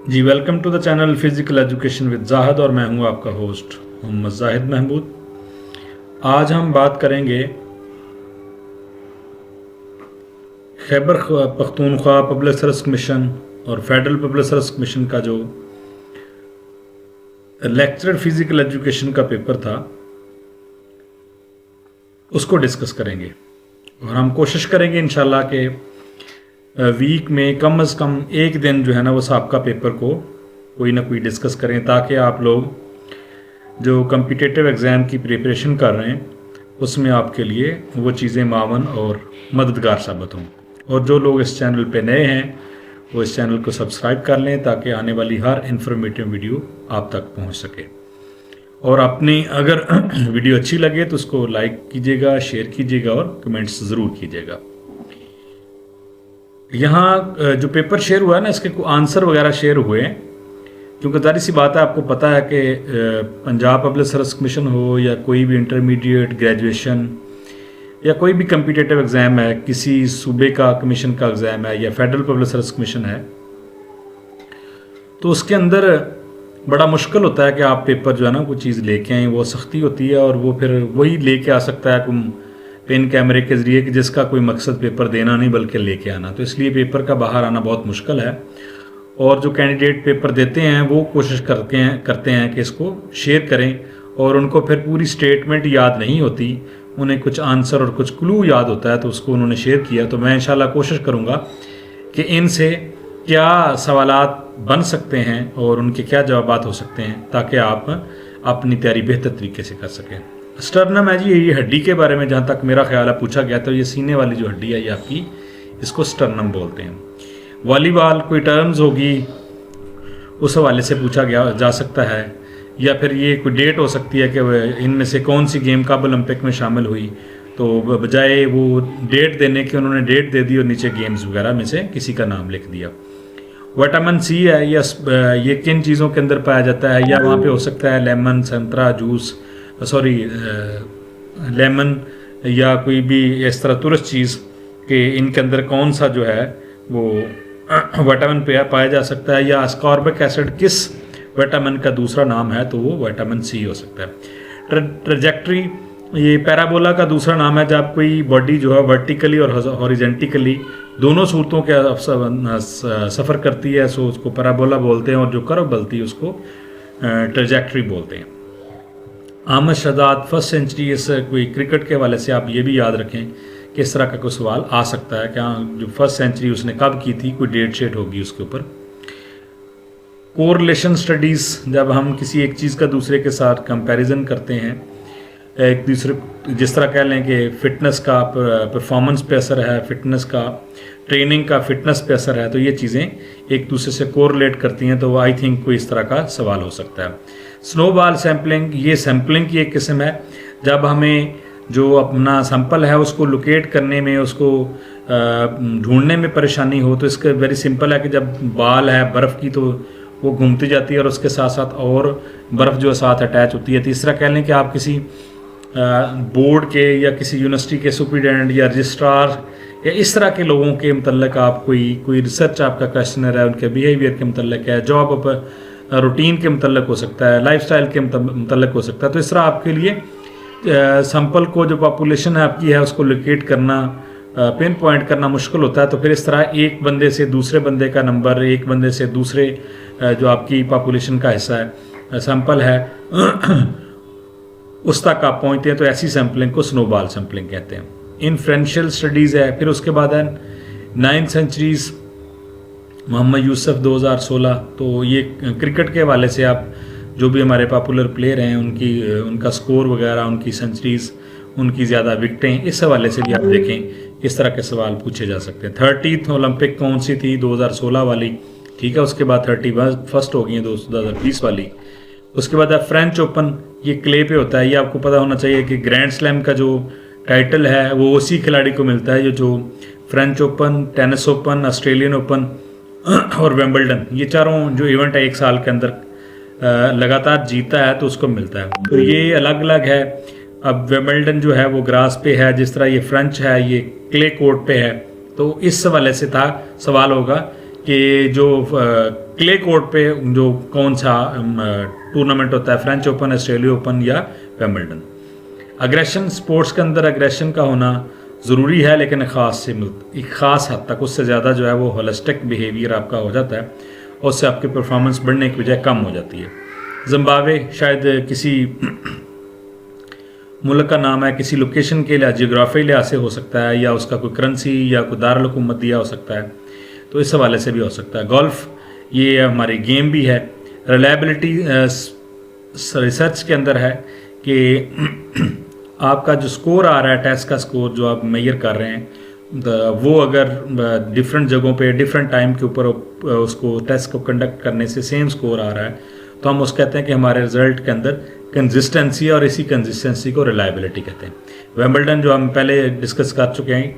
Ji welcome to the channel physical education with Zahid और मैं हूं आपका होस्ट मोहम्मद जाहिद महमूद। आज हम बात करेंगे Khyber Pakhtunkhwa public service commission और फेडरल पब्लिक सर्विस कमीशन का जो लेक्चरर फिजिकल एजुकेशन का पेपर था उसको डिस्कस करेंगे और हम कोशिश करेंगे इंशाल्लाह कि वीक में कम से कम एक दिन जो है ना वो साहब पेपर को कोई ना कोई डिस्कस करें ताकि आप लोग जो कम्पिटिटिव एग्ज़ाम की प्रिपरेशन कर रहे हैं उसमें आपके लिए वो चीज़ें मावन और मददगार साबित हों। और जो लोग इस चैनल पे नए हैं वो इस चैनल को सब्सक्राइब कर लें ताकि आने वाली हर इन्फॉर्मेटिव वीडियो आप तक पहुंच सके। और अपनी अगर वीडियो अच्छी लगे तो उसको लाइक कीजिएगा, शेयर कीजिएगा और कमेंट्स ज़रूर कीजिएगा। यहाँ जो पेपर शेयर हुआ है ना इसके आंसर वगैरह शेयर हुए हैं, क्योंकि जाहिर सी बात है आपको पता है कि पंजाब पब्लिक सर्विस कमीशन हो या कोई भी इंटरमीडिएट ग्रेजुएशन या कोई भी कम्पिटिटिव एग्ज़ाम है, किसी सूबे का कमीशन का एग्ज़ाम है या फेडरल पब्लिक सर्विस कमीशन है, तो उसके अंदर बड़ा मुश्किल होता है कि आप पेपर जो है ना कोई चीज़ लेके आएँ। वो सख्ती होती है और वो फिर वही लेके आ सकता है पेन कैमरे के ज़रिए कि जिसका कोई मकसद पेपर देना नहीं बल्कि लेके आना। तो इसलिए पेपर का बाहर आना बहुत मुश्किल है और जो कैंडिडेट पेपर देते हैं वो कोशिश करते हैं कि इसको शेयर करें और उनको फिर पूरी स्टेटमेंट याद नहीं होती, उन्हें कुछ आंसर और कुछ क्लू याद होता है तो उसको उन्होंने शेयर किया। तो मैं इंशाल्लाह कोशिश करूँगा कि इनसे क्या सवालात बन सकते हैं और उनके क्या जवाबात हो सकते हैं ताकि आप अपनी तैयारी बेहतर तरीके से कर सकें। स्टर्नम है जी, ये हड्डी के बारे में जहाँ तक मेरा ख्याल है पूछा गया तो ये सीने वाली जो हड्डी है ये आपकी, इसको स्टर्नम बोलते हैं। वॉलीबॉल कोई टर्म्स होगी उस हवाले से पूछा गया जा सकता है, या फिर ये कोई डेट हो सकती है कि इनमें से कौन सी गेम कब ओलंपिक में शामिल हुई, तो बजाय वो डेट देने के उन्होंने डेट दे दी और नीचे गेम्स वगैरह में से किसी का नाम लिख दिया। विटामिन सी है या ये किन चीज़ों के अंदर पाया जाता है, या वहाँ पे हो सकता है लेमन, संतरा जूस, लेमन या कोई भी इस तरह तुरस्त चीज़ के इनके अंदर कौन सा जो है वो विटामिन पाया जा सकता है, या अस्कॉर्बिक एसिड किस विटामिन का दूसरा नाम है तो वो विटामिन सी हो सकता है। ट्रेजेक्ट्री ये पैराबोला का दूसरा नाम है जब कोई बॉडी जो है वर्टिकली और हॉरिजेंटली दोनों सूरतों के सफ़र करती है, सो उसको पैराबोला बोलते हैं, और जो कर्व बनती है उसको ट्रेजेक्ट्री बोलते हैं। अहमद शहजाद फर्स्ट सेंचुरी, इस कोई क्रिकेट के हवाले से आप ये भी याद रखें कि इस तरह का कोई सवाल आ सकता है क्या जो फर्स्ट सेंचुरी उसने कब की थी, कोई डेट शेट होगी उसके ऊपर। कोरिलेशन स्टडीज़, जब हम किसी एक चीज़ का दूसरे के साथ कंपैरिजन करते हैं, एक दूसरे जिस तरह कह लें कि फ़िटनेस का परफॉर्मेंस पे असर है, फिटनेस का ट्रेनिंग का फिटनेस पे असर है, तो ये चीज़ें एक दूसरे से कोरिलेट करती हैं, तो आई थिंक कोई इस तरह का सवाल हो सकता है। स्नोबॉल सैम्पलिंग, ये सैम्पलिंग की एक किस्म है जब हमें जो अपना सैंपल है उसको लोकेट करने में, उसको ढूंढने में परेशानी हो, तो इसका वेरी सिंपल है कि जब बाल है बर्फ़ की तो वो घूमती जाती है और उसके साथ साथ और बर्फ़ जो साथ अटैच होती है। तीसरा कह लें कि आप किसी बोर्ड के या किसी यूनिवर्सिटी के सुपरिटेंडेंट या रजिस्ट्रार या इस तरह के लोगों के मतलब आप कोई रिसर्च आपका क्वेश्चनर है, उनके बिहेवियर के मतलब है, जॉब रूटीन के मतलब हो सकता है, लाइफस्टाइल के मतलब हो सकता है। तो इस तरह आपके लिए सैंपल को जो पॉपुलेशन है आपकी है उसको लोकेट करना, पिन पॉइंट करना मुश्किल होता है। तो फिर इस तरह एक बंदे से दूसरे बंदे का नंबर, एक बंदे से दूसरे जो आपकी पॉपुलेशन का हिस्सा है सैंपल है उस तक आप पहुँचते हैं, तो ऐसी सैम्पलिंग को स्नोबॉल सैम्पलिंग कहते हैं। इन्फ्रेंशियल स्टडीज़ है। फिर उसके बाद है 9th सेंचुरीज़, मोहम्मद यूसुफ 2016। तो ये क्रिकेट के हवाले से आप जो भी हमारे पॉपुलर प्लेयर हैं उनका स्कोर वगैरह, उनकी सेंचुरीज़, उनकी ज़्यादा विकटें, इस हवाले से भी आप देखें इस तरह के सवाल पूछे जा सकते हैं। 30th ओलंपिक कौन सी थी, 2016 वाली, ठीक है। उसके बाद 31st हो गई है 2020 वाली। उसके बाद फ्रेंच ओपन, ये क्ले पे होता है। ये आपको पता होना चाहिए कि ग्रैंड स्लैम का जो टाइटल है वो उसी खिलाड़ी को मिलता है जो French open, tennis open, Australian open और विंबलडन, ये चारों जो इवेंट है एक साल के अंदर लगातार जीता है तो उसको मिलता है। तो ये अलग अलग है। अब विंबलडन जो है वो ग्रास पे है, जिस तरह ये फ्रेंच है ये क्ले कोर्ट पे है। तो इस हवाले से था सवाल होगा कि जो क्ले कोर्ट पे जो कौन सा टूर्नामेंट होता है, फ्रेंच ओपन, ऑस्ट्रेलिया ओपन या विंबलडन। अग्रेशन, स्पोर्ट्स के अंदर अग्रेशन का होना ज़रूरी है, लेकिन एक ख़ास हद तक। उससे ज़्यादा जो है वो होलिस्टिक बिहेवियर आपका हो जाता है, और उससे आपकी परफॉर्मेंस बढ़ने की बजाय कम हो जाती है। जिम्बाब्वे शायद किसी मुल्क का नाम है, किसी लोकेशन के लिहाज, जियोग्राफी लिहाज से हो सकता है, या उसका कोई करेंसी या कोई दारुल हुकूमत दिया हो सकता है, तो इस हवाले से भी हो सकता है। गोल्फ ये हमारी गेम भी है। रिलायबिलिटी रिसर्च के अंदर है कि आपका जो स्कोर आ रहा है, टेस्ट का स्कोर जो आप मेजर कर रहे हैं, वो अगर डिफरेंट जगहों पे डिफरेंट टाइम के ऊपर उसको टेस्ट को कंडक्ट करने से सेम स्कोर आ रहा है, तो हम उसको कहते हैं कि हमारे रिजल्ट के अंदर कंसिस्टेंसी, और इसी कंसिस्टेंसी को रिलायबिलिटी कहते हैं। विंबलडन जो हम पहले डिस्कस कर चुके हैं,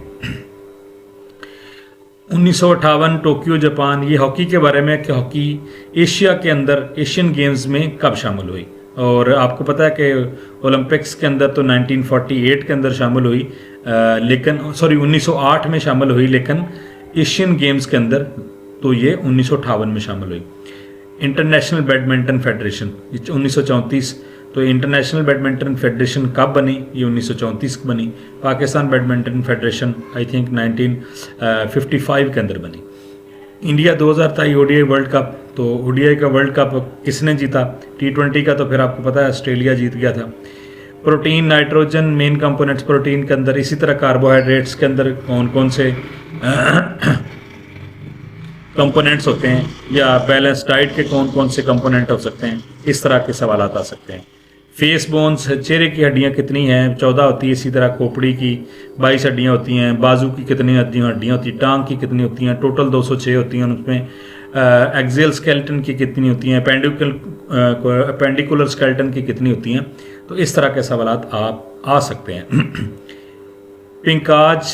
1958 टोक्यो जापान, ये हॉकी के बारे में कि हॉकी एशिया के अंदर एशियन गेम्स में कब शामिल हुई। और आपको पता है कि ओलंपिक्स के अंदर तो 1948 के अंदर शामिल हुई, लेकिन 1908 में शामिल हुई, लेकिन एशियन गेम्स के अंदर तो ये 1958 में शामिल हुई। इंटरनेशनल बैडमिंटन फेडरेशन 1934, तो इंटरनेशनल बैडमिंटन फेडरेशन कब बनी? ये 1934 बनी। Pakistan badminton federation I think 1955 के अंदर बनी। इंडिया 2023 ओडीआई वर्ल्ड कप, तो ओडीआई का वर्ल्ड कप किसने जीता? T20 का तो फिर आपको पता है ऑस्ट्रेलिया जीत गया था। Protein, nitrogen main components protein के अंदर, इसी तरह कार्बोहाइड्रेट्स के अंदर कौन कौन से कंपोनेंट्स होते हैं, या बैलेंस डाइट के कौन कौन से कंपोनेंट हो सकते हैं, इस तरह के सवाल आ सकते हैं। फेस बोन्स, चेहरे की हड्डियां कितनी हैं? 14 होती है। इसी तरह खोपड़ी की 22 हड्डियां होती हैं। बाजू की कितनी हड्डियां होती हैं? टांग की कितनी होती हैं? टोटल 206 होती हैं। उसमें एक्सियल स्केलेटन की कितनी होती हैं? अपेंडिकुलर स्केलेटन की कितनी होती हैं? तो इस तरह के सवाल आप आ सकते हैं। पिंकाज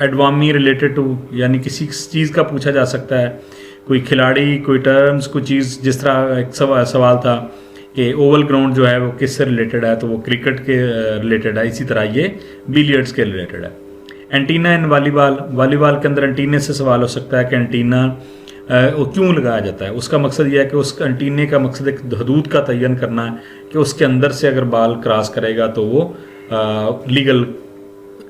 एडवामी रिलेटेड टू, यानी किसी चीज़ का पूछा जा सकता है, कोई खिलाड़ी, कोई टर्म्स, कोई चीज़। जिस तरह एक सवाल था कि ओवल ग्राउंड जो है वो किससे रिलेटेड है, तो वो क्रिकेट के रिलेटेड है। इसी तरह ये बिलियर्ड्स के रिलेटेड है। एंटीना इन वॉलीबॉल, वॉलीबॉल के अंदर एंटीने से सवाल हो सकता है कि एंटीना वो क्यों लगाया जाता है। उसका मकसद यह है कि उस एंटीने का मकसद एक हदूद का तयन करना है कि उसके अंदर से अगर बाल क्रॉस करेगा तो वो लीगल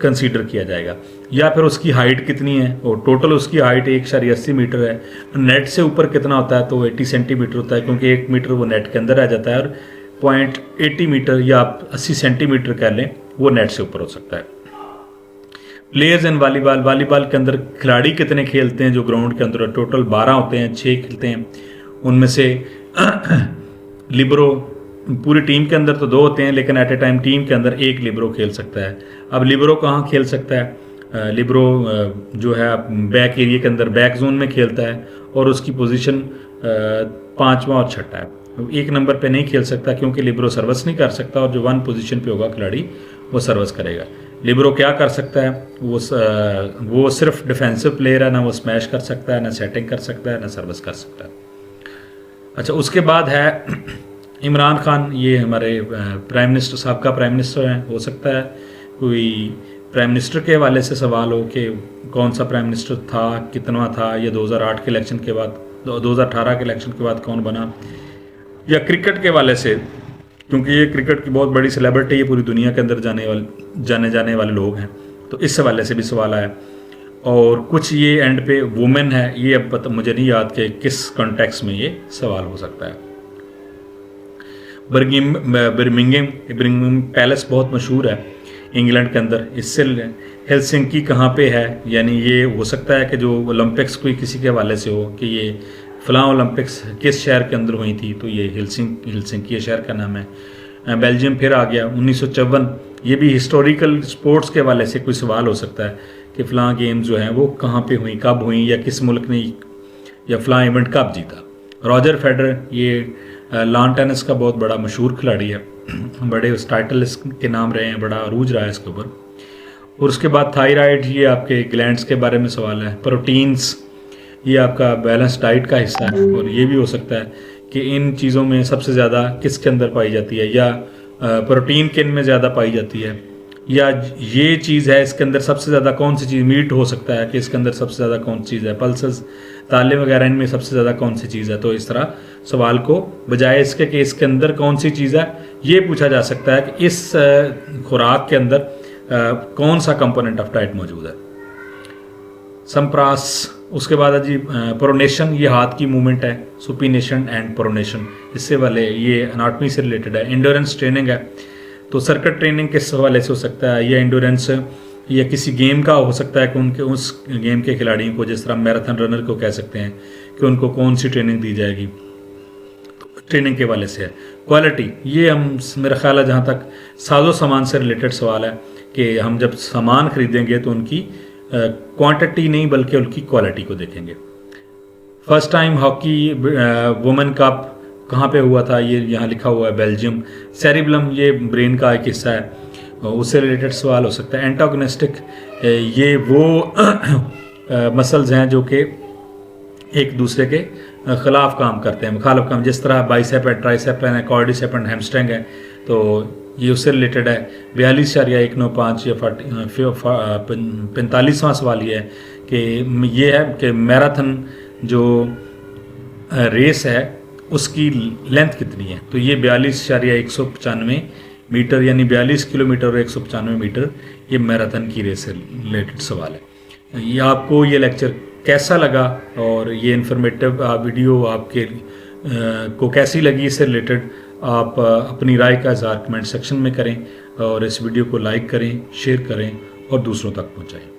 कंसीडर किया जाएगा। या फिर उसकी हाइट कितनी है, और टोटल उसकी हाइट 1.80 मीटर है। नेट से ऊपर कितना होता है, तो 80 सेंटीमीटर होता है, क्योंकि 1 मीटर वो नेट के अंदर आ जाता है, और 0.80 मीटर या आप 80 सेंटीमीटर कह लें, वो नेट से ऊपर हो सकता है। प्लेयर्स इन वॉलीबॉल, वॉलीबॉल के अंदर खिलाड़ी कितने खेलते हैं जो ग्राउंड के अंदर? टोटल 12 होते हैं, 6 खेलते हैं। उनमें से लिबरो, पूरी टीम के अंदर तो 2 होते हैं, लेकिन एट ए टाइम टीम के अंदर 1 लिबरो खेल सकता है। अब लिबरो कहाँ खेल सकता है? लिबरो जो है बैक एरिया के अंदर बैक जोन में खेलता है, और उसकी पोजीशन 5वां और 6ठा है। 1 नंबर पे नहीं खेल सकता, क्योंकि लिबरो सर्विस नहीं कर सकता, और जो 1 पोजीशन पे होगा खिलाड़ी वो सर्विस करेगा। लिबरो क्या कर सकता है? वो सिर्फ डिफेंसिव प्लेयर है, ना वो स्मैश कर सकता है, ना सेटिंग कर सकता है, ना सर्विस कर सकता है। अच्छा, उसके बाद है इमरान खान। ये हमारे प्राइम मिनिस्टर, साहब प्राइम मिनिस्टर हैं। हो सकता है कोई प्राइम मिनिस्टर के हवाले से सवाल हो कि कौन सा प्राइम मिनिस्टर था, कितना था, या 2008 के इलेक्शन के बाद, 2018 के इलेक्शन के बाद कौन बना, या क्रिकेट के हवाले से, क्योंकि ये क्रिकेट की बहुत बड़ी सेलिब्रिटी है, पूरी दुनिया के अंदर जाने जाने वाले लोग हैं, तो इस हवाले से भी सवाल आया। और कुछ ये एंड पे वुमेन है, ये अब मुझे नहीं याद कि किस कॉन्टेक्स्ट में ये सवाल हो सकता है। बर्मिंघम पैलेस बहुत मशहूर है इंग्लैंड के अंदर। इससे हेलसिंकी कहाँ पे है, यानी ये हो सकता है कि जो ओलंपिक्स कोई किसी के हवाले से हो कि ये फ़लाँ ओलंपिक्स किस शहर के अंदर हुई थी, तो ये हेलसिंकी शहर का नाम है। बेल्जियम फिर आ गया 1954। ये भी हिस्टोरिकल स्पोर्ट्स के हवाले से कोई सवाल हो सकता है कि फ़लाँ गेम जो हैं वो कहाँ पे हुई, कब हुई, या किस मुल्क ने, या फ़लाँ इवेंट कब जीता। रॉजर फेडरर, ये लॉन टेनिस का बहुत बड़ा मशहूर खिलाड़ी है, बड़े उस टाइटल के नाम रहे हैं, बड़ा अरूज रहा है इसके ऊपर। और उसके बाद थायराइड, ये आपके ग्लैंड्स के बारे में सवाल है। प्रोटीन्स, ये आपका बैलेंस डाइट का हिस्सा है, और ये भी हो सकता है कि इन चीज़ों में सबसे ज़्यादा किसके अंदर पाई जाती है, या प्रोटीन किन में ज़्यादा पाई जाती है, या ये चीज़ है इसके अंदर सबसे ज़्यादा कौन सी चीज़, मीट हो सकता है कि इसके अंदर सबसे ज़्यादा कौन सी चीज़ है, पल्सेस ताले वगैरह इनमें सबसे ज़्यादा कौन सी चीज़ है। तो इस तरह सवाल को बजाय इसके कि इसके अंदर कौन सी चीज़ है, ये पूछा जा सकता है कि इस खुराक के अंदर कौन सा कंपोनेंट ऑफ डाइट मौजूद है। संप्रास, उसके बाद है जी प्रोनेशन, ये हाथ की मूवमेंट है। सुपिनेशन एंड प्रोनेशन, इससे वाले ये एनाटॉमी से रिलेटेड है। एंडोरेंस ट्रेनिंग है, तो सर्किट ट्रेनिंग किस हवाले से हो सकता है, या एंडोरेंस या किसी गेम का हो सकता है कि उनके उस गेम के खिलाड़ियों को, जिस तरह मैराथन रनर को कह सकते हैं कि उनको कौन सी ट्रेनिंग दी जाएगी, तो ट्रेनिंग के वाले से है। क्वालिटी, ये हम मेरा ख्याल है जहाँ तक साजो सामान से रिलेटेड सवाल है कि हम जब सामान खरीदेंगे तो उनकी क्वांटिटी नहीं बल्कि उनकी क्वालिटी को देखेंगे। First time hockey women cup कहाँ पे हुआ था, ये यहाँ लिखा हुआ है बेल्जियम। सेरिबलम, ये ब्रेन का एक हिस्सा है, उससे रिलेटेड सवाल हो सकता है। एंटागोनिस्टिक, ये वो मसल्स हैं जो कि एक दूसरे के खिलाफ काम करते हैं, मुखालिफ काम, जिस तरह बाइसेप है, ट्राइसेप है, कॉर्डिसेप एंड हैमस्ट्रिंग है, तो ये उससे रिलेटेड है। 42.195 या 45वां सवाल ये है कि ये है कि मैराथन जो रेस है उसकी लेंथ कितनी है, तो ये 42.195 मीटर यानी 42 किलोमीटर और 195 मीटर, ये मैराथन की रेस से रिलेटेड सवाल है। ये आपको ये लेक्चर कैसा लगा और ये इन्फॉर्मेटिव वीडियो आपके को कैसी लगी, इससे रिलेटेड आप अपनी राय का इज़हार कमेंट सेक्शन में करें और इस वीडियो को लाइक करें, शेयर करें और दूसरों तक पहुंचाएं।